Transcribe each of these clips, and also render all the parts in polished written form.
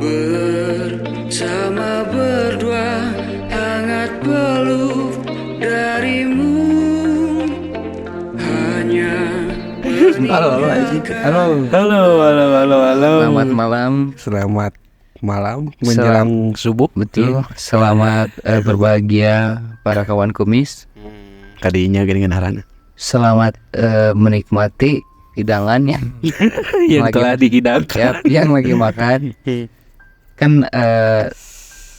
Bersama berdua hangat peluk darimu. Hanya Halo. Selamat malam. Selamat malam menjelang subuh. Betul. Selamat berbahagia para kawan kumis. Kadinya dengan harana Selamat menikmati hidangannya yang Lagi- telah dihidangkan. ya, yang lagi makan. Kan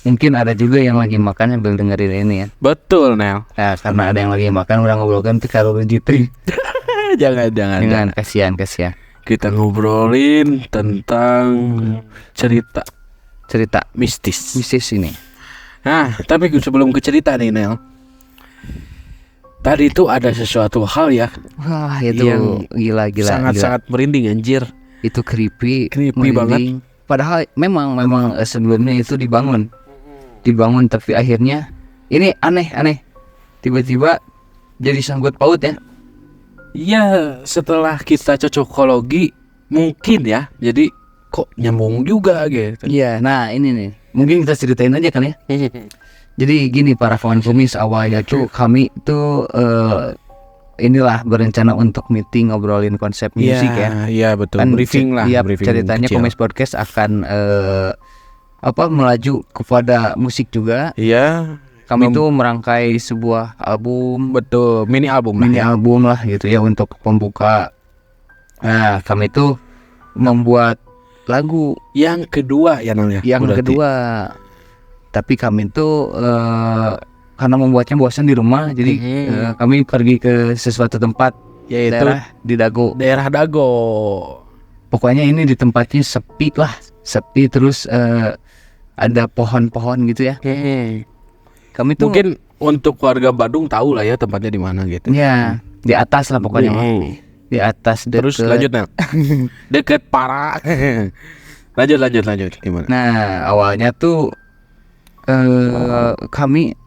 mungkin ada juga yang lagi makan sambil dengerin ini ya. Betul, Nel. Nah, karena ada yang lagi makan udah ngobrolkan tuh kalau legit. Jangan. Kasihan. Kita ngobrolin tentang cerita mistis. Mistis ini. Nah, tapi sebelum ke cerita nih, Nel. Tadi itu ada sesuatu hal ya Wah, itu Yang gila. sangat merinding anjir. Itu creepy Creepy merinding. Padahal memang sebelumnya itu dibangun tapi akhirnya ini aneh tiba-tiba jadi sangkut paut ya. Iya, setelah kita cocokologi mungkin ya. Jadi kok nyambung juga gitu. Iya, nah ini nih mungkin kita ceritain aja kan ya. Jadi gini para kawan kumis, awalnya tuh kami tuh inilah berencana untuk meeting ngobrolin konsep musik ya. Iya betul. Kan Briefing lah. tiap Briefing ceritanya kecil. Kumis Podcast akan melaju kepada musik juga. Iya. Kami tuh merangkai sebuah album, Betul. Mini album lah mini ya. album lah gitu ya untuk pembuka. Nah, kami tuh membuat lagu Yang kedua ya Nel ya. yang berarti. kedua. Tapi kami tuh karena membuatnya bosan di rumah, jadi kami pergi ke sesuatu tempat Yaitu daerah di Dago. daerah Dago. Pokoknya ini di tempatnya sepi terus ada pohon-pohon gitu ya. Kami tuh Mungkin untuk warga Bandung tahu lah ya tempatnya di mana gitu. ya di atas lah pokoknya. Di atas Terus deket. lanjut Nel. Deket parah. lanjut gimana? Nah, awalnya tuh kami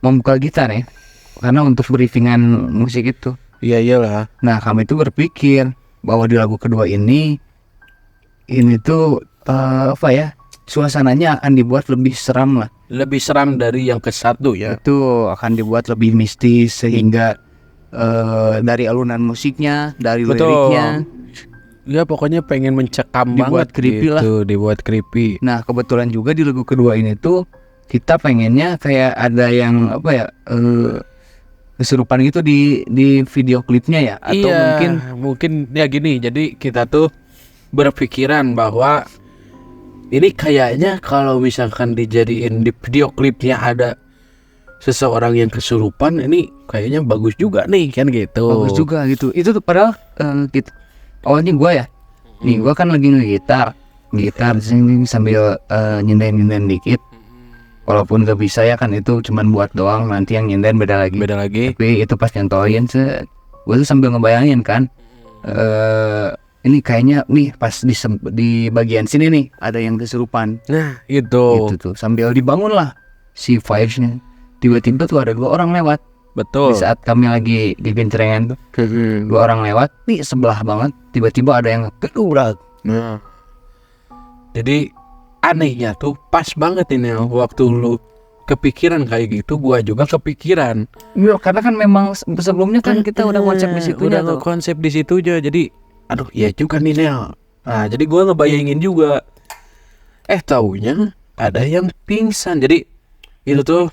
membuka gitar ya, karena untuk briefingan musik itu. Iya iyalah. Nah, kami tuh berpikir bahwa di lagu kedua ini tuh suasananya akan dibuat lebih seram lah. Lebih seram dari yang ke satu ya. Itu akan dibuat lebih mistis sehingga dari alunan musiknya, dari Betul. liriknya. Ya pokoknya pengen mencekam Dibuat banget creepy gitu, lah. dibuat creepy. Nah, kebetulan juga di lagu kedua ini tuh kita pengennya kayak ada yang kesurupan gitu di video klipnya ya, atau Iya, mungkin ya gini. Jadi kita tuh berpikiran bahwa ini kayaknya kalau misalkan dijadiin di video klipnya ada seseorang yang kesurupan, ini kayaknya bagus juga nih kan gitu. bagus juga gitu. Itu tuh padahal awalnya gua ya. Nih gua kan lagi gitar di sini sambil nyendain dikit. Walaupun gak bisa ya kan, itu cuman buat doang, nanti yang nyendain beda lagi. Beda lagi. Tapi itu pas nyentohin gue tuh sambil ngebayangin kan, ini kayaknya nih pas di bagian sini nih ada yang kesurupan. Nah itu. Gitu tuh sambil dibangun lah si vibes-nya. Tiba-tiba tuh ada 2 orang lewat. Betul. Di saat kami lagi di gencerengan tuh 2 orang lewat nih sebelah banget. Tiba-tiba ada yang kedubrak. Nah, jadi anehnya tuh pas banget ini waktu lu kepikiran kayak gitu, gua juga kepikiran. Ya, karena kan memang sebelumnya kan kita udah konsep di situ udah tuh. konsep di situ aja. Jadi aduh ya juga nih Nel. Nah jadi gua ngebayangin juga. Taunya ada yang pingsan. Jadi itu tuh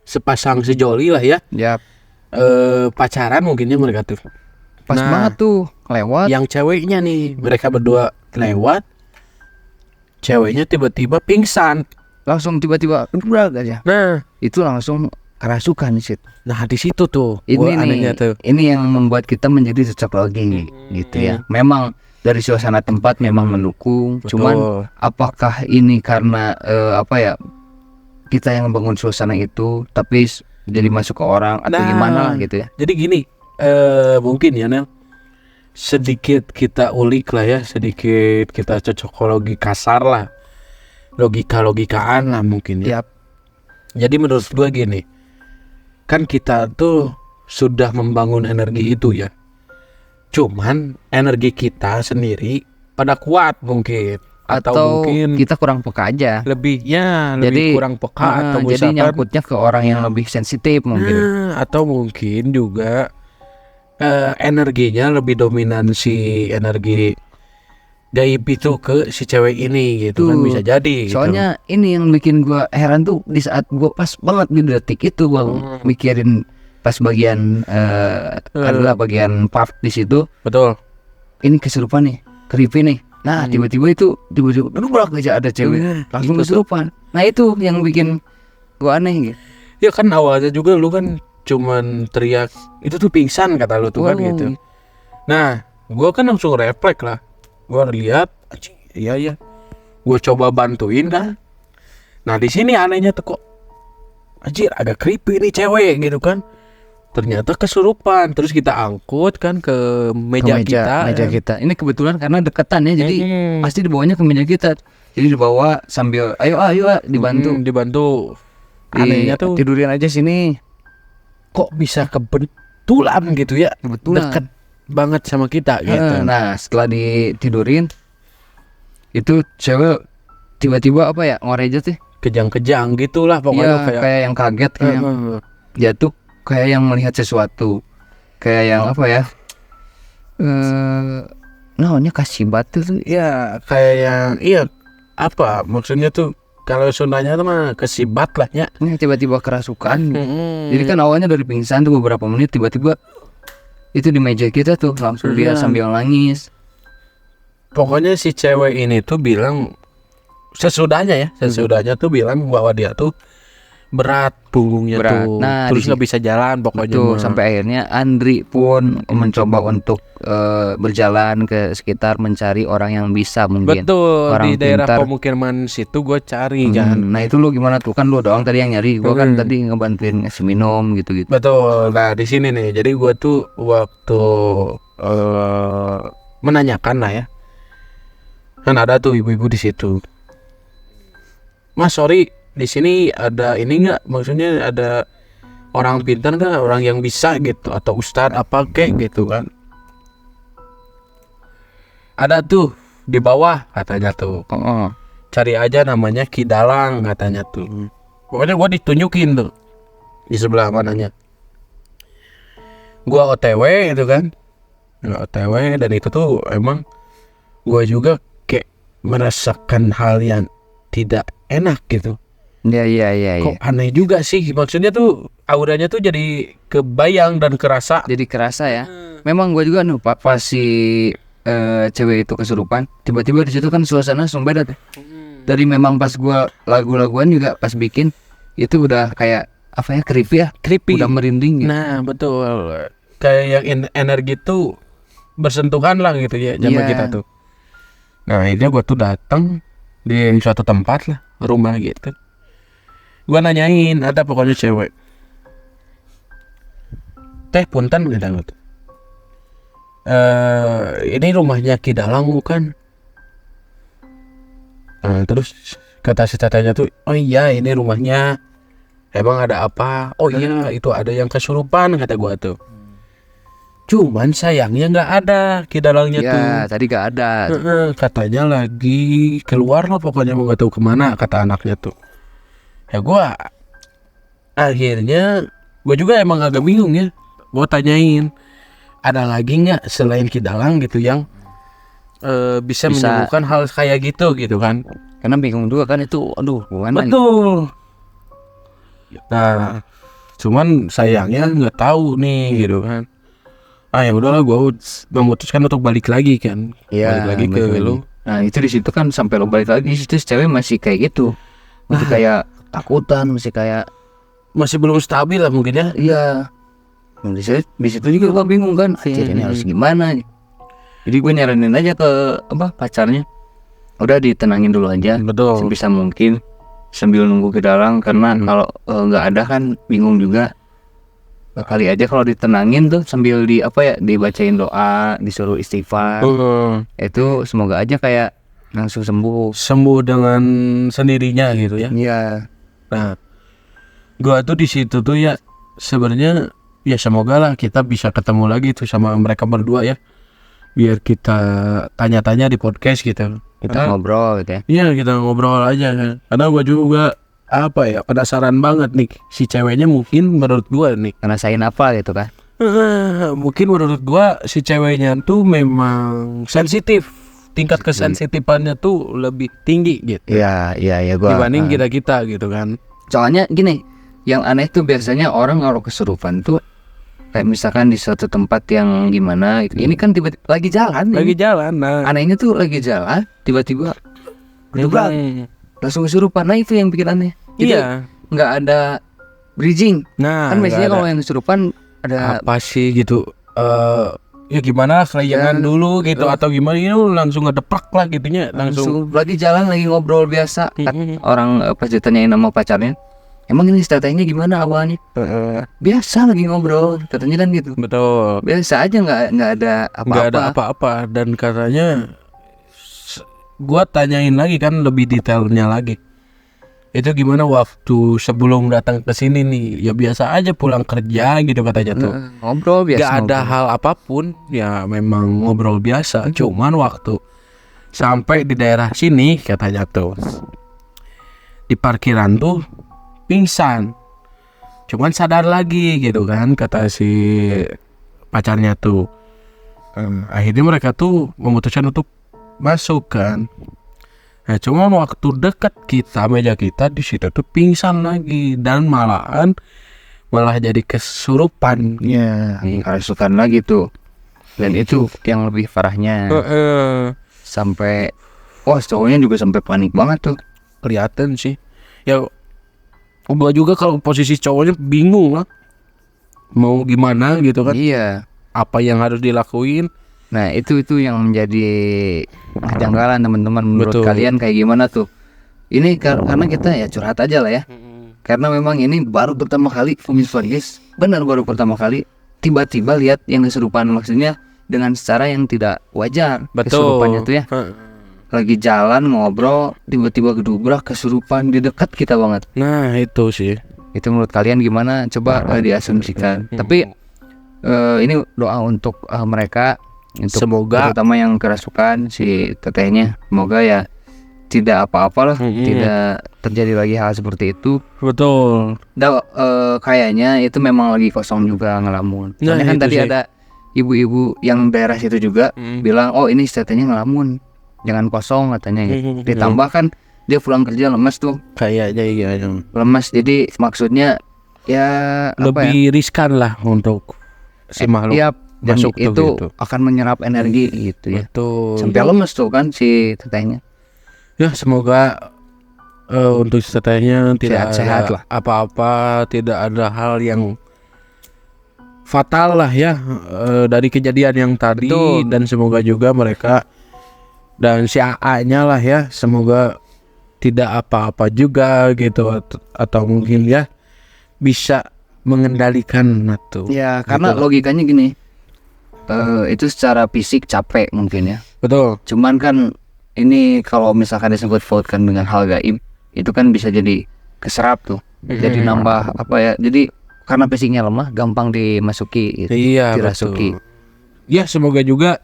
sepasang sejoli lah ya. Ya, Pacaran mungkinnya mereka tuh. pas Nah, banget tuh lewat. Yang ceweknya nih, mereka berdua lewat. Ceweknya tiba-tiba pingsan. Langsung tiba-tiba kedubrak aja. Nah, Itu langsung kerasukan di situ. di situ tuh. Ini gua nih, anehnya tuh. ini yang membuat kita menjadi cocok lagi gitu ya. Memang dari suasana tempat memang mendukung. Betul. Cuman apakah ini karena kita yang membangun suasana itu, tapi jadi masuk ke orang atau Nah, gimana lah gitu ya? Jadi gini, mungkin ya Nel, sedikit kita ulik lah ya, sedikit kita cocokologi kasar lah, logika-logikaan lah mungkin ya. Yap. Jadi menurut gua gini, kan kita tuh sudah membangun energi itu ya. Cuman energi kita sendiri pada kuat mungkin. atau mungkin kita kurang peka aja. lebih Jadi kurang peka atau jadi misalkan nyangkutnya ke orang yang lebih sensitif mungkin. atau mungkin juga energinya lebih dominan si energi gaib itu ke si cewek ini gitu kan, Tuh. bisa jadi gitu. Soalnya ini yang bikin gua heran tuh di saat gua pas banget di detik itu gua mikirin pas bagian adalah bagian part di situ, Betul. ini kesurupan nih, creepy nih. Nah tiba-tiba aduh aja ada cewek langsung kesurupan. Nah itu yang bikin gua aneh gitu. Ya kan awalnya juga lu kan cuman teriak itu tuh pingsan kata lu tuh kan Wow. gitu. Nah, gua kan langsung refleks lah. Gua lihat, anjing, iya. Gua coba bantuin kan. Nah, di sini anehnya tuh kok anjir agak creepy nih cewek gitu kan. Ternyata kesurupan. Terus kita angkut kan ke meja kita. Ini kebetulan karena deketan ya, jadi pasti dibawanya ke meja kita. Jadi dibawa sambil ayo dibantu. Dibantu. Anehnya tuh Tidurin aja sini. kok bisa kebetulan gitu ya. Kebetulan. Deket banget sama kita gitu. Nah setelah ditidurin itu cewek tiba-tiba apa ya ngorejet sih? Kejang-kejang gitulah pokoknya Iya, kayak yang kaget, kayak yang jatuh, kayak yang melihat sesuatu, kayak yang apa ya? Namanya kasih batu tuh. ya kayak yang apa maksudnya tuh kalau Sundanya tuh mah kesibat lah ya. Ini tiba-tiba kerasukan. Jadi kan awalnya dari pingsan tuh beberapa menit, tiba-tiba itu di meja kita tuh langsung dia sambil nangis. Pokoknya si cewek ini tuh bilang sesudahnya tuh bilang bahwa dia tuh berat punggungnya Berat. tuh, Nah, terus di- nggak bisa jalan pokoknya Betul, mah. sampai akhirnya Andri pun mencoba untuk berjalan ke sekitar mencari orang yang bisa mungkin. Betul, orang di daerah pintar. pemukiman situ gue cari kan. Nah itu lu gimana tuh, kan lu doang tadi yang nyari, gua kan tadi ngebantuin ngasih minum gitu-gitu. Betul. Nah di sini nih, jadi gue tuh waktu menanyakan lah ya, kan ada tuh ibu-ibu di situ. Mas sorry, di sini ada ini nggak? Maksudnya ada orang pintar nggak? Orang yang bisa gitu? Atau ustadz apa kek gitu kan? Ada tuh di bawah katanya tuh. Oh. Cari aja namanya Ki Dalang katanya tuh. Pokoknya gue ditunjukin tuh di sebelah mananya. Gua OTW gitu kan. Gua OTW dan itu tuh emang gua juga kayak merasakan hal yang tidak enak gitu. Iya. Kok aneh juga sih, maksudnya tuh auranya tuh jadi kebayang dan kerasa. Jadi kerasa ya. Memang gua juga pas si cewek itu kesurupan, tiba-tiba di situ kan suasana langsung beda tuh. Dari memang pas gua lagu-laguan juga pas bikin itu udah kayak apa ya, creepy, udah merinding gitu. Nah betul, kayak yang energi tuh bersentuhan lah gitu ya sama Iya. kita tuh. Nah akhirnya gua tuh datang di suatu tempat lah, rumah gitu. Gua nanyain, ada pokoknya cewek. Teh punten gitu. Ini rumahnya Ki Dalang bukan? Nah, terus kata si tetehnya tuh, oh iya ini rumahnya. Emang ada apa? Oh iya itu ada yang kesurupan kata gua tuh. Cuman sayangnya nggak ada Ki Dalangnya tuh. Ya tadi gak ada. Katanya lagi keluar lah pokoknya mau nggak tahu kemana kata anaknya tuh. Ya gua akhirnya gua juga emang agak bingung ya. Gua tanyain ada lagi nggak selain Ki Dalang gitu yang bisa menyembuhkan hal kayak gitu kan? Karena bingung juga kan itu, aduh gimana nih? Betul. Nah, cuman sayangnya nggak tahu nih gitu kan. Ah ya udahlah, gue memutuskan untuk balik lagi kan. Iya, Balik lagi ke balik lagi. lu. Nah itu di situ kan sampai lo balik lagi, itu cewek masih kayak gitu, masih kayak takutan, masih kayak Masih belum stabil lah mungkin ya. iya. Nah, di situ juga gua bingung kan, anjir ini harus gimana nih. Jadi gue nyaranin aja ke pacarnya, udah ditenangin dulu aja, Betul. sebisa mungkin sambil nunggu Ki Dalang, karena kalau nggak ada kan bingung juga. Kali aja kalau ditenangin tuh sambil dibacain doa, disuruh istighfar, itu semoga aja kayak langsung sembuh. Sembuh dengan sendirinya gitu ya. Iya. Nah, gua tuh di situ tuh ya sebenarnya ya semoga lah kita bisa ketemu lagi tuh sama mereka berdua ya. Biar kita tanya-tanya di podcast gitu. Kita ngobrol gitu ya. Iya, kita ngobrol aja kan. Karena gue juga apa ya, penasaran banget nih si ceweknya, mungkin menurut gue nih Ngerasain apa gitu kan. mungkin menurut gue si ceweknya tuh memang sensitif, tingkat kesensitifannya tuh lebih tinggi gitu Iya gua. dibanding kita gitu kan. Soalnya gini, yang aneh tuh biasanya orang kalau kesurupan tuh kayak misalkan di suatu tempat yang gimana, ini kan tiba-tiba lagi jalan. Lagi ini. jalan, nah Anehnya tuh lagi jalan, tiba-tiba berdua langsung kesurupan. Nah itu yang bikin aneh. Jadi iya. nggak ada bridging. Nah, Kan biasanya nggak ada kalau yang kesurupan ada apa sih gitu, ya gimana kelayangan Ya, dulu gitu atau gimana, ini langsung ngedeplak lah gitunya, langsung lagi jalan lagi ngobrol biasa. Kan orang pas ditanyain sama pacarnya, emang ini strateginya gimana awalnya? Biasa lagi ngobrol, katanya kan gitu. betul, Biasa aja, nggak ada nggak ada apa-apa. apa-apa. Dan katanya gua tanyain lagi kan lebih detailnya lagi, itu gimana waktu sebelum datang ke sini nih, ya biasa aja pulang kerja gitu katanya tuh. Ngobrol biasa. Gak ada hal apapun, ya memang ngobrol biasa. Cuman waktu sampai di daerah sini katanya tuh, di parkiran tuh pingsan, cuman sadar lagi gitu kan, kata si pacarnya tuh. Akhirnya mereka tuh memutuskan untuk masuk kan. Nah, cuma waktu dekat meja kita di situ tuh pingsan lagi, dan malah jadi kesurupan. Ya, kerasukan lagi tuh. Dan itu yang lebih parahnya. Sampai cowoknya juga sampai panik banget tuh. Kelihatan sih. Ya gua juga kalau posisi cowoknya bingung lah, mau gimana gitu kan, Iya. apa yang harus dilakuin. Nah, itu yang menjadi kejanggalan teman-teman. Menurut Betul. kalian kayak gimana tuh? Ini karena kita ya curhat aja lah ya. Karena memang ini baru pertama kali guys. Benar baru pertama kali tiba-tiba lihat yang kesurupan, maksudnya dengan cara yang tidak wajar. Kesurupannya tuh ya. Lagi jalan ngobrol tiba-tiba gedubrak kesurupan di dekat kita banget. Nah itu sih. Itu menurut kalian gimana? Coba diasumsikan. Tapi ini doa untuk mereka, untuk Semoga terutama yang kerasukan si tetehnya, semoga ya tidak apa-apa lah, tidak terjadi lagi hal seperti itu. betul. Kayaknya itu memang lagi kosong juga ngelamun. Nah, Soalnya kan itu tadi sih. ada ibu-ibu yang daerah situ juga bilang, oh ini tetehnya ngelamun, jangan kosong katanya. Ditambah kan dia pulang kerja lemas tuh, Kayaknya iya, lemas. Jadi maksudnya ya lebih riskan lah untuk si makhluk Iya, dan masuk tuh itu gitu. akan menyerap energi gitu ya. Betul. Sampai lemes tuh kan si tetehnya. Ya semoga untuk tetehnya tidak Sehat-sehat ada lah. apa-apa, tidak ada hal yang fatal lah ya dari kejadian yang tadi. Betul. Dan semoga juga mereka dan si AA-nya lah ya, semoga tidak apa-apa juga gitu, atau mungkin ya bisa mengendalikan itu. Ya karena Gitu. logikanya gini, itu secara fisik capek mungkin ya. Betul. Cuman kan ini kalau misalkan disebut pautkan dengan hal gaib, itu kan bisa jadi keserap tuh. Jadi nambah apa ya? Jadi karena fisiknya lemah, gampang dimasuki, gitu, Iya, dirasuki. betul. Ya semoga juga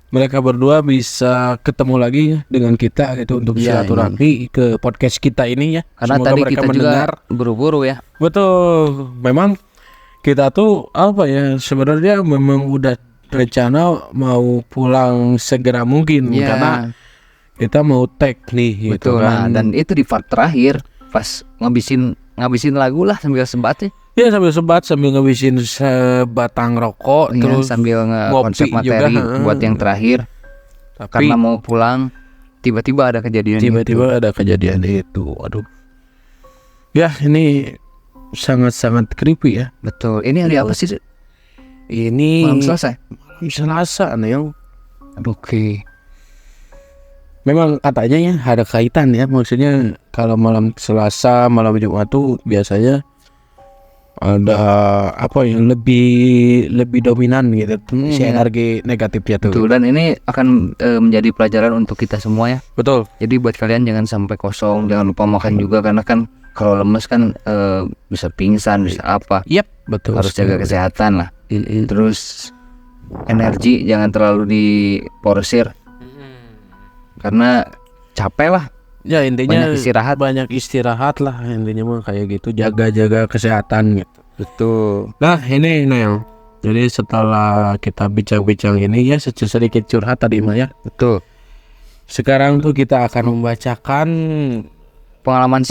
mereka berdua bisa ketemu lagi dengan kita gitu untuk Iya, silaturahmi ke podcast kita ini ya. Karena Semoga tadi mereka kita mendengar. juga buru-buru ya. Betul. Memang kita tuh apa ya, sebenarnya memang udah rencana mau pulang segera mungkin Iya. karena kita mau tag nih gitu Betul. Nah, kan. dan itu di part terakhir pas ngabisin lagu lah sambil sebat ya. Ya sambil sebat, sambil ngabisin sebatang rokok, Iya, terus sambil konsep ngopi juga, materi buat yang terakhir. tapi Karena mau pulang, tiba-tiba ada kejadian tiba-tiba ada kejadian itu. Aduh. Ya ini sangat-sangat creepy ya. Betul. Ini hari apa sih? Ini Malam Selasa. Selasa nih yang Oke. memang katanya ya ada kaitan ya, maksudnya kalau malam Selasa, malam Jumat tuh biasanya ada apa yang lebih dominan gitu si energi negatifnya tuh. Betul. Dan ini akan menjadi pelajaran untuk kita semua ya. Betul. Jadi buat kalian jangan sampai kosong, jangan lupa makan juga karena kan kalau lemes kan bisa pingsan, bisa apa. Yep, betul. Harus jaga kesehatan lah. Terus energi jangan terlalu diporsir karena capek lah. Ya intinya Banyak istirahat. lah intinya mah kayak gitu, jaga kesehatan gitu. Betul. Nah ini Nel, jadi setelah kita bincang-bincang ini ya sedikit curhat tadi mah ya. Betul. Sekarang tuh kita akan membacakan Pengalaman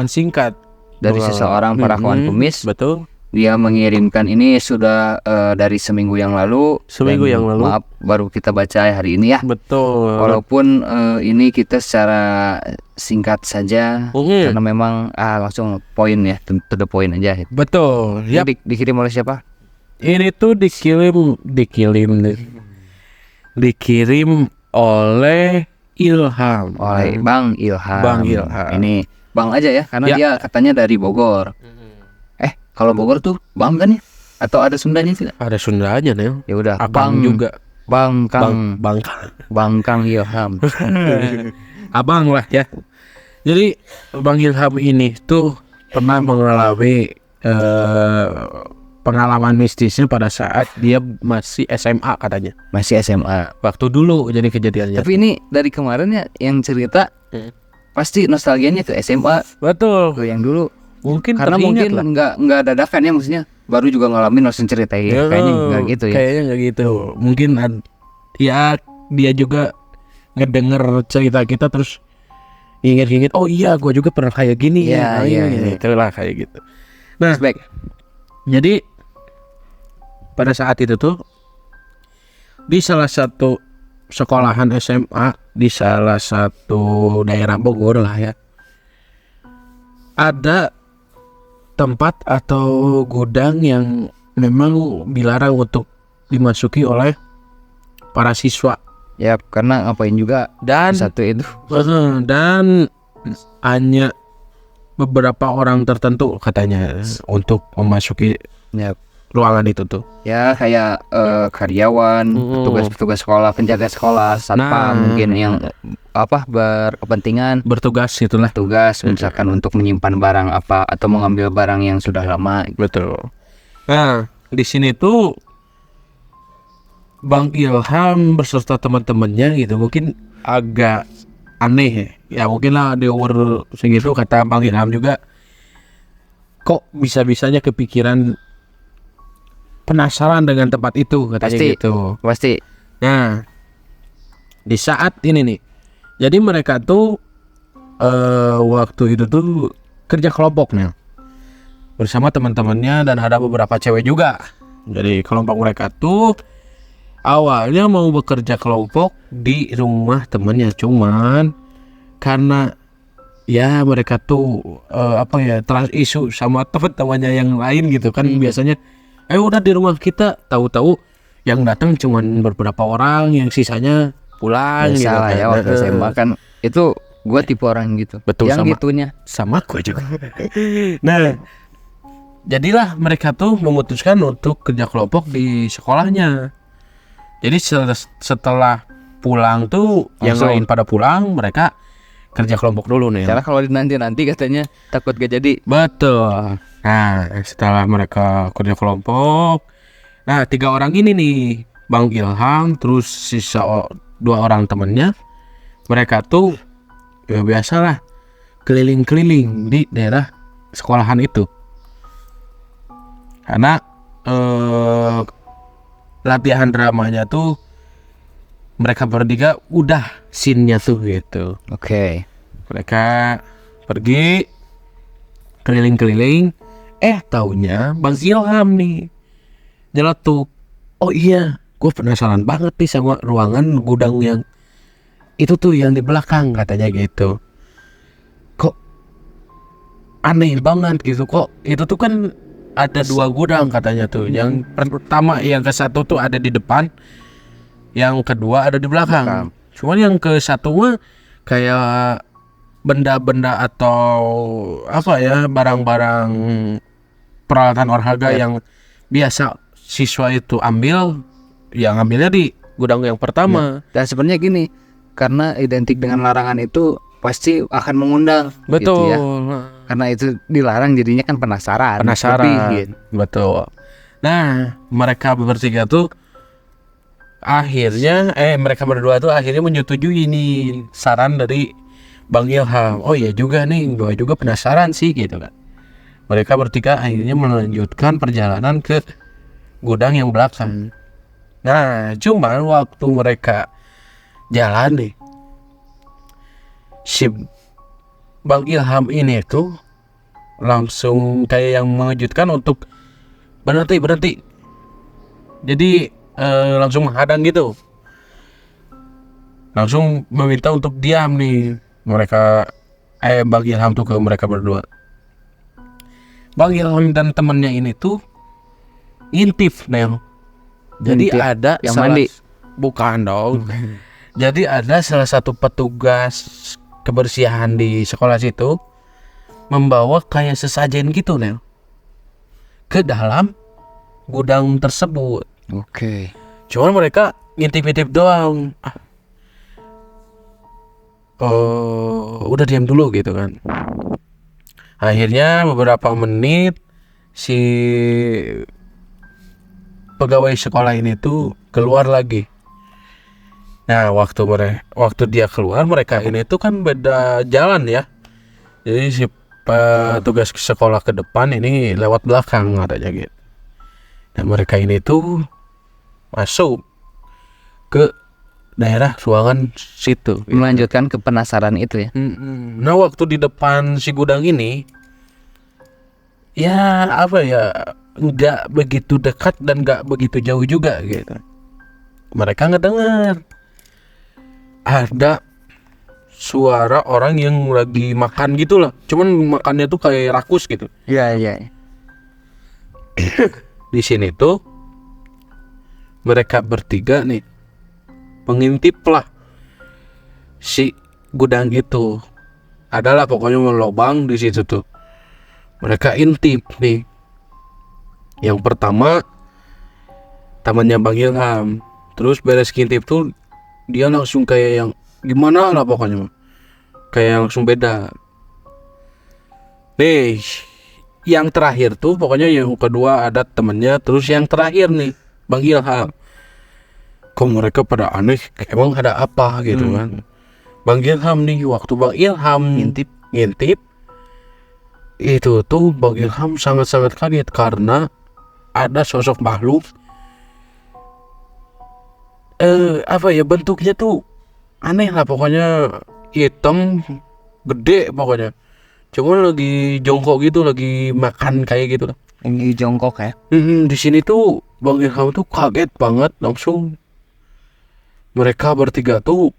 singkat dari seseorang para kawan kumis. Betul. Dia mengirimkan ini sudah dari seminggu yang lalu. Maaf, baru kita baca hari ini ya. Betul. Walaupun ini kita secara singkat saja, karena memang langsung poin ya, to the point aja. Betul. Ya. Dikirim oleh siapa? Ini tuh dikirim oleh Ilham. Oleh Bang Ilham. Bang Ilham. Ini Bang aja ya, karena dia katanya dari Bogor. Kalau Bogor tuh Bang kan ya? Atau ada Sundanya sih? Ada Sundanya Nel. Ya udah. Abang juga. Bang Kang Ilham. Abang lah ya. Jadi Bang Ilham ini tuh pernah mengalami pengalaman mistisnya pada saat dia masih SMA katanya. Masih SMA. Waktu dulu jadi kejadiannya. Tapi ini dari kemarin ya yang cerita pasti nostalgianya ke SMA. Betul. Ke yang dulu. Mungkin karena mungkin nggak dadakan ya, maksudnya baru juga ngalamin langsung ceritain. Kayaknya nggak gitu ya. Kayaknya nggak gitu. Mungkin ya dia juga ngedenger cerita kita terus inget-inget, oh iya gue juga pernah kayak gini ya. Itulah kayak gitu. Nah, jadi pada saat itu tuh di salah satu sekolahan SMA di salah satu daerah Bogor lah ya, ada tempat atau gudang yang memang dilarang untuk dimasuki oleh para siswa. Ya, karena ngapain juga dan satu itu. Dan hanya beberapa orang tertentu katanya untuk memasuki ruangan itu tuh. Ya kayak karyawan, petugas sekolah, penjaga sekolah, satpam mungkin yang berkepentingan bertugas itulah. Tugas misalkan untuk menyimpan barang apa atau mengambil barang yang sudah lama. Betul. Nah, di sini tuh Bang Ilham beserta teman-temannya gitu mungkin agak aneh ya. Mungkin lah di umur segitu kata Bang Ilham juga, kok bisa-bisanya kepikiran penasaran dengan tempat itu katanya gitu. Pasti. Nah, di saat ini nih, jadi mereka tuh waktu itu tuh kerja kelompok nih bersama teman-temannya dan ada beberapa cewek juga. Jadi kelompok mereka tuh awalnya mau bekerja kelompok di rumah temannya, cuman karena ya mereka tuh trust issue sama teman-temannya yang lain gitu kan. Biasanya udah di rumah kita, tahu-tahu yang datang cuman beberapa orang, yang sisanya pulang gitu kan. Ya waktu SMA kan itu gue tipe orang gitu. Betul, yang sama, gitunya sama gue juga. Nah, jadilah mereka tuh memutuskan untuk kerja kelompok di sekolahnya. Jadi setelah pulang tuh yang lain pada pulang, mereka kerja kelompok dulu nih. Karena kalau nanti katanya takut gak jadi. Betul. Nah, setelah mereka kerja kelompok, nah 3 orang ini nih, Bang Ilham terus sisa 2 orang temennya, mereka tuh ya biasalah keliling-keliling di daerah sekolahan itu. Karena latihan dramanya tuh mereka bertiga udah scene-nya tuh gitu. Oke. Mereka pergi keliling-keliling, taunya Bang Ilham nih nyeletuk, oh iya gue penasaran banget nih sama ruangan gudang yang itu tuh yang di belakang katanya gitu. Kok aneh banget gitu, kok itu tuh kan ada 2 gudang katanya tuh. Yang pertama, yang ke satu tuh ada di depan, yang kedua ada di belakang. Cuman yang ke satu mah kayak benda-benda atau barang-barang peralatan olahraga yang biasa siswa itu ambil, yang ambilnya di gudang yang pertama. Dan sebenarnya gini, karena identik dengan larangan itu pasti akan mengundang. Betul. Gitu ya. Karena itu dilarang jadinya kan penasaran. Gitu. Betul. Nah, mereka bertiga tuh akhirnya mereka berdua tuh akhirnya menyetujui ini saran dari Bang Ilham, oh iya juga nih, gue juga penasaran sih gitu kan. Mereka bertiga akhirnya melanjutkan perjalanan ke gudang yang belakang. Nah, cuman waktu mereka jalan nih, si Bang Ilham ini tuh langsung kayak yang mengejutkan untuk berhenti. Jadi langsung menghadang gitu. Langsung meminta untuk diam nih. Bang Ilham tuh ke mereka berdua. Bang Ilham dan temennya ini tuh ngintip, Nel. Jadi Ngintip? ada Yang mandi? Bukan dong. Jadi ada salah satu petugas kebersihan di sekolah situ membawa kayak sesajen gitu, Nel, ke dalam gudang tersebut. Oke. Cuman mereka ngintip-ngintip doang. Udah diam dulu gitu kan. Akhirnya beberapa menit si pegawai sekolah ini tuh keluar lagi. Nah, waktu dia keluar, mereka ini tuh kan beda jalan ya. Jadi si petugas sekolah ke depan ini lewat belakang katanya gitu. Dan mereka ini tuh masuk ke daerah ruangan situ. Melanjutkan ke penasaran itu ya. Nah, waktu di depan si gudang ini, ya apa ya, nggak begitu dekat dan nggak begitu jauh juga gitu. Mereka ngedengar ada suara orang yang lagi makan gitu lah. Cuman makannya tuh kayak rakus gitu. Iya. Di sini tuh mereka bertiga nih mengintip lah si gudang itu. Adalah pokoknya lubang di situ tuh. Mereka intip nih. Yang pertama temannya Bang Ilham. Terus beres ngintip tuh dia langsung kayak yang gimana lah pokoknya. Kayak langsung beda. Nih, yang terakhir tuh pokoknya yang kedua ada temennya. Terus yang terakhir nih Bang Ilham. Kok mereka pada aneh, emang ada apa gitu kan. Bang Ilham nih, waktu Bang Ilham ngintip itu tuh Bang Ilham sangat-sangat kaget karena ada sosok makhluk apa ya, bentuknya tuh aneh lah pokoknya, hitam gede pokoknya. Cuma lagi jongkok gitu, lagi makan kayak gitu lah. Ini jongkok ya. Di sini tuh Bang Ilham tuh kaget banget, langsung mereka bertiga tuh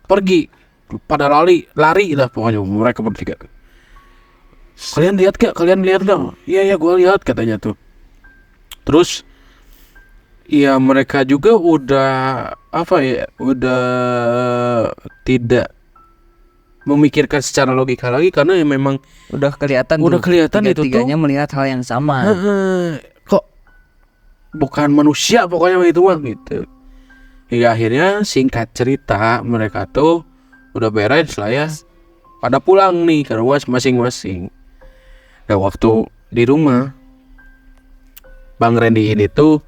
pergi, pada lari lah pokoknya mereka bertiga. Kalian lihat gak? Kalian lihat dong? Iya gue lihat katanya tuh. Terus ya mereka juga udah apa ya, udah tidak memikirkan secara logika lagi karena ya memang Udah kelihatan itu tuh tiganya melihat hal yang sama. kok bukan manusia pokoknya itu mah gitu. Hingga akhirnya singkat cerita mereka tuh udah beres lah ya, pada pulang nih ke rumah masing-masing. Nah, waktu di rumah Bang Randy ini tuh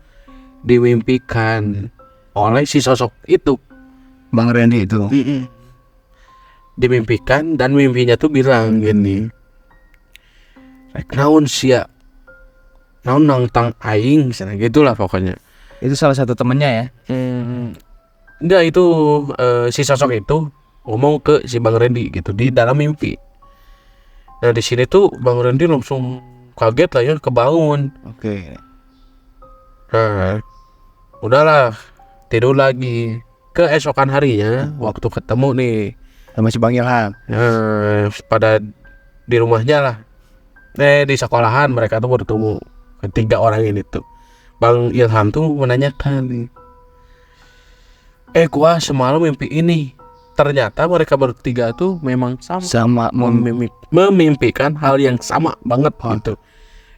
dimimpikan oleh si sosok itu. Bang Randy itu. Dimimpikan dan mimpinya tuh bilang gini, naon sia, naon nangtang aing, sana gitulah pokoknya. Itu salah satu temennya ya. Enggak, itu si sosok itu ngomong ke si Bang Randy gitu di dalam mimpi. Nah di sini tuh Bang Randy langsung kaget lah ya, kebangun. Oke. Nah udahlah, tidur lagi. Keesokan harinya waktu ketemu nih Sama si Bang Ilham. pada di rumahnya lah, di sekolahan mereka tuh bertemu ketiga orang ini tuh. Bang Ilham tuh menanyakan, gua semalam mimpi ini. Ternyata mereka bertiga tuh memang sama memimpikan hal yang sama banget gitu,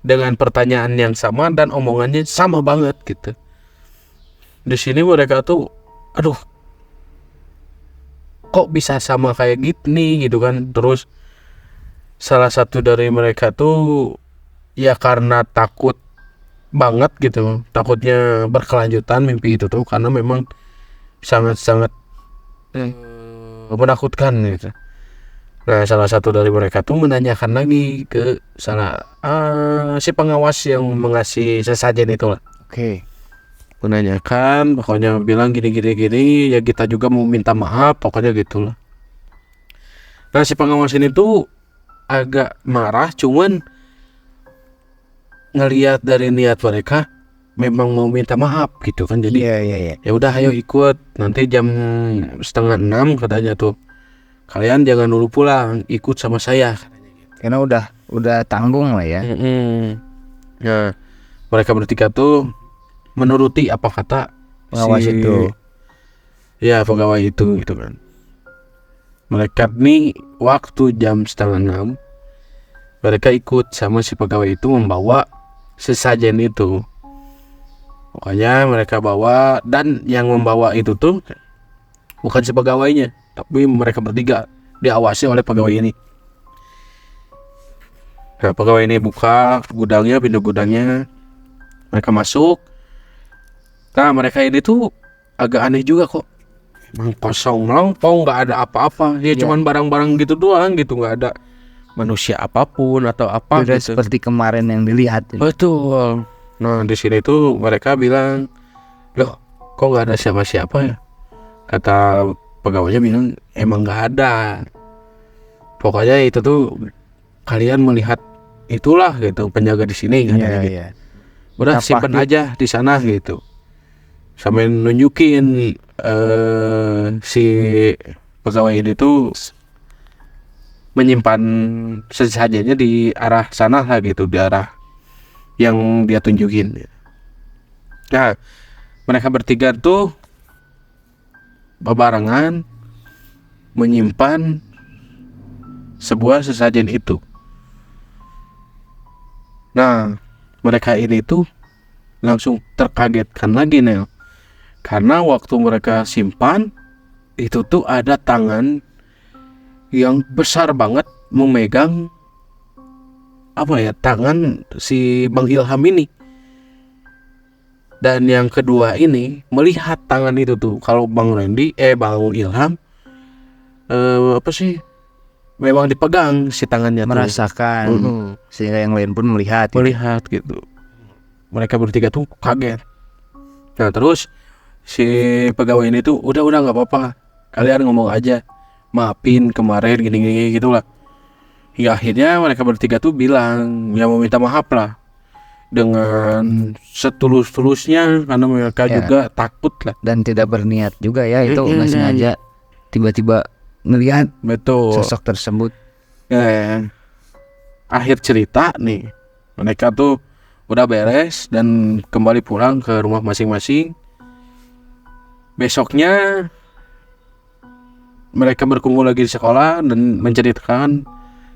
dengan pertanyaan yang sama dan omongannya sama banget gitu. Di sini mereka tuh, aduh, kok bisa sama kayak gini gitu kan. Terus salah satu dari mereka tuh ya karena takut banget gitu, takutnya berkelanjutan mimpi itu tuh karena memang sangat-sangat menakutkan gitu. Nah, salah satu dari mereka tuh menanyakan lagi ke si pengawas yang mengasih sesajen itu lah. Oke. Menanyakan, pokoknya bilang gini, ya kita juga mau minta maaf, pokoknya gitulah. Nah, si pengawas ini tuh agak marah, cuman ngelihat dari niat mereka memang mau minta maaf gitu kan. Jadi Iya. ya udah ayo ikut, nanti jam 5:30 katanya tuh. Kalian jangan dulu pulang, ikut sama saya. Karena udah tanggung lah ya. Nah, mereka bertiga tuh menuruti apa kata Pengawas itu. Ya, pegawai itu gitu kan. Mereka nih waktu jam 5:30 mereka ikut sama si pegawai itu membawa sesajen itu. Pokoknya mereka bawa, dan yang membawa itu tuh bukan si pegawainya, tapi mereka bertiga diawasi oleh pegawai ini. Nah, pegawai ini buka gudangnya, pintu gudangnya, mereka masuk. Nah, mereka ini tuh agak aneh juga kok. Emang kosong lompong, nggak ada apa-apa. Ya cuman barang-barang gitu doang gitu, nggak ada manusia apapun atau apa Udah gitu. seperti kemarin yang dilihat. Betul. Nah, di sini tuh mereka bilang, loh, kok nggak ada siapa-siapa ya? Kata pegawainya bilang, emang nggak ada. Pokoknya itu tuh kalian melihat itulah gitu, penjaga di sini katanya gitu. Iya. Udah Apa simpen gitu? aja di sana gitu. Sampai nunjukin si pegawai ini tuh menyimpan sesajennya di arah sana lah gitu, di arah yang dia tunjukin. Nah, mereka bertiga tuh bebarengan menyimpan sebuah sesajen itu. Nah, mereka ini tuh langsung terkagetkan lagi, Nel, karena waktu mereka simpan itu tuh ada tangan yang besar banget memegang tangan si Bang Ilham ini. Dan yang kedua ini melihat tangan itu tuh, kalau Bang Ilham memang dipegang si tangannya tuh. Merasakan. Sehingga yang lain pun melihat gitu. Mereka bertiga tuh kaget. Nah, terus si pegawai ini tuh udah nggak apa-apa, kalian ngomong aja, maafin kemarin gini gitulah. Hingga akhirnya mereka bertiga tuh bilang ya mau minta maaf lah dengan setulus-tulusnya, karena mereka juga takut lah. Dan tidak berniat juga ya, itu nggak sengaja tiba-tiba ngelihat Betul. sosok tersebut. Akhir cerita nih, mereka tuh udah beres dan kembali pulang ke rumah masing-masing. Besoknya mereka berkumpul lagi di sekolah dan menceritakan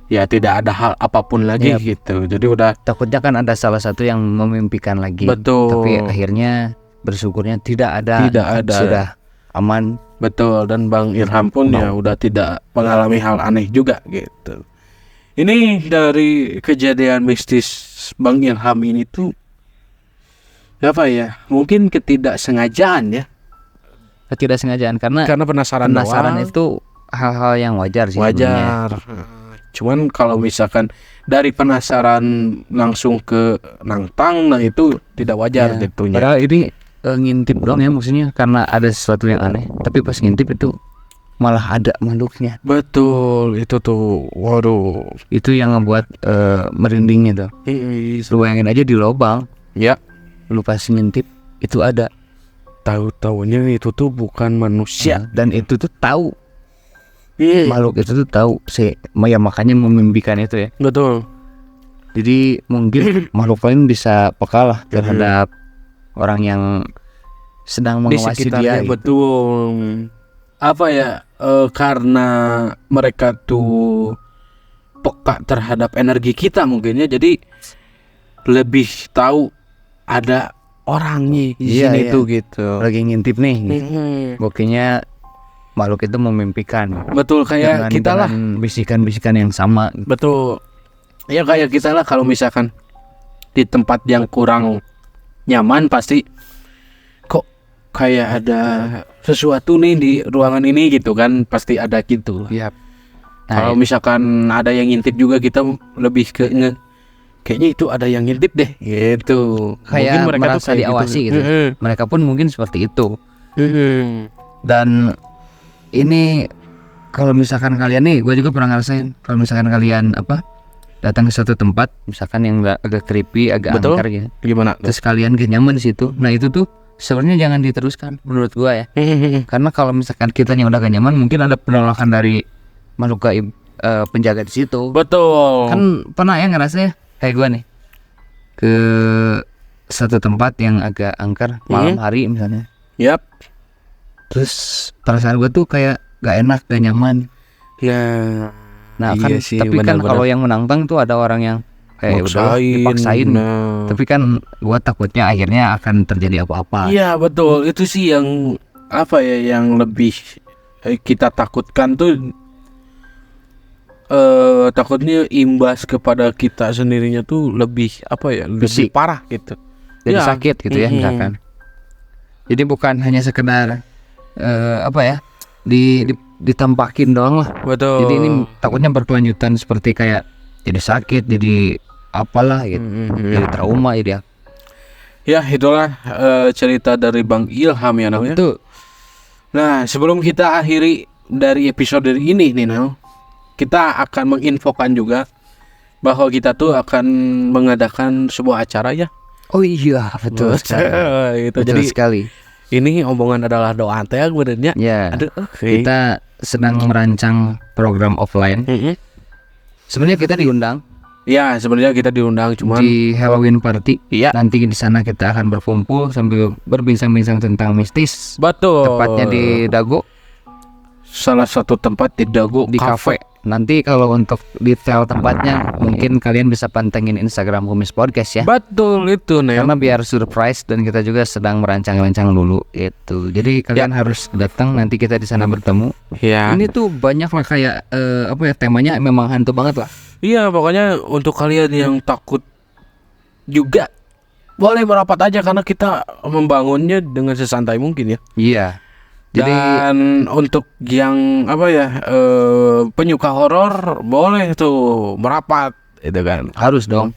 ya tidak ada hal apapun lagi gitu. Jadi udah, Takutnya kan ada salah satu yang memimpikan lagi. Betul. Tapi akhirnya bersyukurnya tidak ada. Sudah aman. betul, dan Bang Ilham pun ya udah tidak mengalami hal aneh juga gitu. Ini dari kejadian mistis Bang Ilham ini tuh apa ya? Mungkin ketidaksengajaan ya. Ketidaksengajaan karena Penasaran doang. itu hal-hal yang wajar sih sebenarnya. Wajar. Cuman kalau misalkan dari penasaran langsung ke nantang, nah itu tidak wajar jatuhnya. Padahal ini ngintip doang ya, maksudnya karena ada sesuatu yang aneh, tapi pas ngintip itu malah ada makhluknya. Betul, itu tuh, waduh. Itu yang ngebuat merinding itu. Lu bayangin aja di lubang, Ya, lu pas ngintip itu ada. tahu-taunya itu tuh bukan manusia. Dan itu tuh tahu, makhluk itu tuh tahu ya makanya memimpikan itu ya. Betul. Jadi mungkin makhluk lain bisa peka lah terhadap orang yang sedang Di mengawasi sekitarnya, dia gitu. betul. Apa ya? Karena mereka tuh peka terhadap energi kita mungkin ya, jadi lebih tahu ada orangnya di Iya, sini iya. tuh gitu. Lagi ngintip nih, buktinya makhluk itu memimpikan. Betul, kayak kita lah. dengan bisikan-bisikan yang sama. Betul. Ya kayak kita lah, kalau misalkan di tempat yang kurang nyaman pasti kok kayak ada sesuatu nih di ruangan ini gitu kan, pasti ada gitu. Iya. Kalau misalkan ada yang ngintip juga, kita lebih ke kayaknya itu ada yang ngintip deh gitu. kayak Mungkin mereka tuh merasa kayak diawasi gitu. Mereka pun mungkin seperti itu. Dan ini kalau misalkan kalian nih, gue juga pernah ngerasain, kalau misalkan kalian datang ke suatu tempat, misalkan yang agak creepy, agak Betul. angker gitu, Gimana? terus kalian gak nyaman di situ, nah itu tuh sebenarnya jangan diteruskan menurut gue ya. Karena kalau misalkan kita yang udah gak nyaman, mungkin ada penolakan dari makhluk gaib penjaga di situ. Betul. Kan pernah ya ngerasa ya kayak gue nih ke satu tempat yang agak angker malam hari misalnya. Yap. Terus perasaan gue tuh kayak gak enak, gak nyaman. Ya. Nah Iya kan sih, tapi kan benar-benar. kalau yang menantang tuh ada orang yang kayak udah dipaksain. Nah. Tapi kan gue takutnya akhirnya akan terjadi apa-apa. Iya betul, itu sih yang apa ya, yang lebih kita takutkan tuh takutnya imbas kepada kita sendirinya tuh lebih apa ya, lebih Fisik. parah gitu. Jadi Ya. sakit gitu ya misalkan. Jadi bukan hanya sekedar ditampakin doang lah. Betul. Jadi ini takutnya berkelanjutan seperti kayak jadi sakit, jadi apalah gitu, jadi trauma jadi Ya itulah cerita dari Bang Ilham ya namanya. itu. Nah sebelum kita akhiri dari episode ini nih Nel, kita akan menginfokan juga bahwa kita tuh akan mengadakan sebuah acara ya. Oh iya betul sekali. Gitu. Betul Jadi sekali. ini omongan adalah doa teh benernya. Ya. Aduh, Kita sedang merancang program offline. Sebenarnya kita diundang Ya sebenarnya kita diundang cuman di Halloween party. Iya. Nanti di sana kita akan berkumpul sambil berbincang-bincang tentang mistis. betul. Tepatnya di Dago, salah satu tempat di Dago di kafe. Nanti kalau untuk detail tempatnya mungkin kalian bisa pantengin Instagram Kumis Podcast ya. Betul itu Nel. Karena biar surprise dan kita juga sedang merancang-rancang dulu itu. Jadi kalian harus datang, nanti kita di sana bertemu. Ya. Ini tuh banyak lah kayak temanya memang hantu banget lah. Iya pokoknya untuk kalian yang takut juga boleh merapat aja karena kita membangunnya dengan sesantai mungkin ya. Iya. Jadi Dan untuk yang penyuka horor boleh tuh merapat itu kan. harus dong.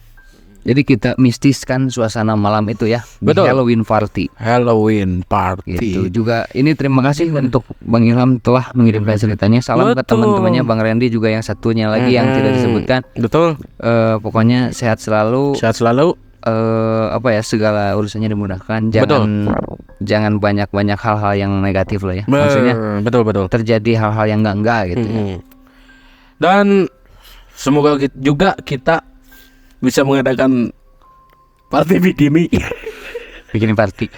Jadi kita mistiskan suasana malam itu ya. Betul. Di Halloween party. Halloween party. Gitu juga. Ini terima kasih untuk Bang Ilham telah mengirimkan ceritanya. Salam ke Betul. teman-temannya Bang Randy juga yang satunya lagi yang tidak disebutkan. Betul. Pokoknya sehat selalu. Sehat selalu. Segala urusannya dimudahkan. Jangan banyak-banyak hal-hal yang negatif lah ya. Maksudnya betul. terjadi hal-hal yang enggak gitu. Dan semoga kita bisa mengadakan party bikini. Bikin party.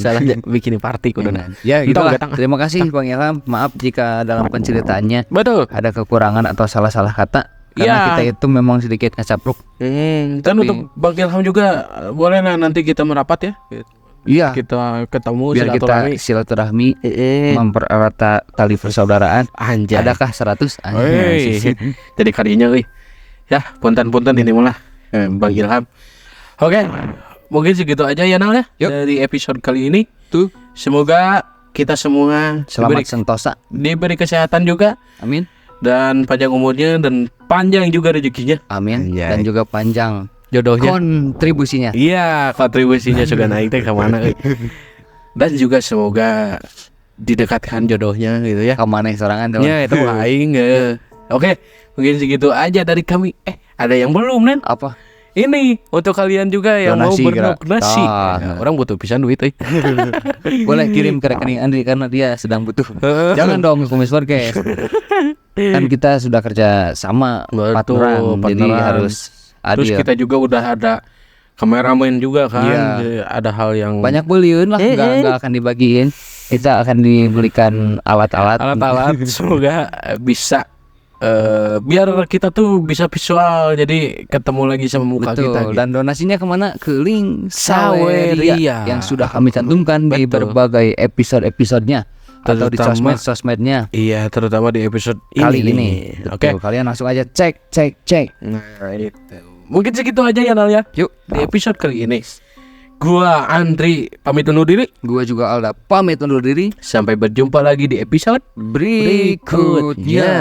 Salah bikin party kudunya. Ya gitu Itulah. datang. Terima kasih Bang Ilham. Maaf jika dalam penceritaannya Betul. ada kekurangan atau salah-salah kata. Karena Ya. kita itu memang sedikit ngacapruk. Dan Tapi- untuk Bang Ilham juga boleh lah nanti kita merapat ya. Iya. Kita ketemu Biar kita silaturahmi, mempererat tali persaudaraan. Anjay. Adakah 100? Wey. Jadi kadinya euy. Ya, punten-punten ini malah Bang Ilham. Oke. Mungkin segitu aja ya Nal ya. Yuk. Dari episode kali ini. Tuh. Semoga kita semua Selamat sentosa. diberi kesehatan juga Amin. dan panjang umurnya dan panjang juga rezekinya. Amin. Anjay. Dan juga panjang Jodohnya. kontribusinya. Iya, kontribusinya sudah naik teh kemana euy. Dan juga semoga didekatkan jodohnya gitu ya. Kemana sorangan tuh? Ya itu aing. Oke, mungkin segitu aja dari kami. Ada yang belum Nen? Apa? Ini untuk kalian juga yang Donasi, mau berdonasi. kira. Ya, orang butuh pisan duit euy. Boleh kirim ke rekening Andri karena dia sedang butuh. Jangan dong ke Kumis Podcast. Kan kita sudah kerja sama Betul, partneran, jadi partneran. harus Terus adil. kita juga udah ada kameramen juga kan. Iya. Jadi ada hal yang Banyak beliin lah, nggak akan dibagiin. Kita akan dibelikan alat-alat. alat-alat semoga bisa biar kita tuh bisa visual jadi ketemu lagi sama muka Betul. kita gitu. Dan donasinya kemana? Ke link Saweria. Saweria yang sudah kami cantumkan di Betul. berbagai episode-episodenya atau di Terutama- sosmed-sosmednya Iya, terutama di episode kali ini. ini. Oke. Betul. Kalian langsung aja cek. Nah, itu. Mungkin segitu aja ya Nal ya. Yuk. Di episode kali ini Gua Andri pamit undur diri. Gua juga Alda pamit undur diri. Sampai berjumpa lagi di episode Berikutnya.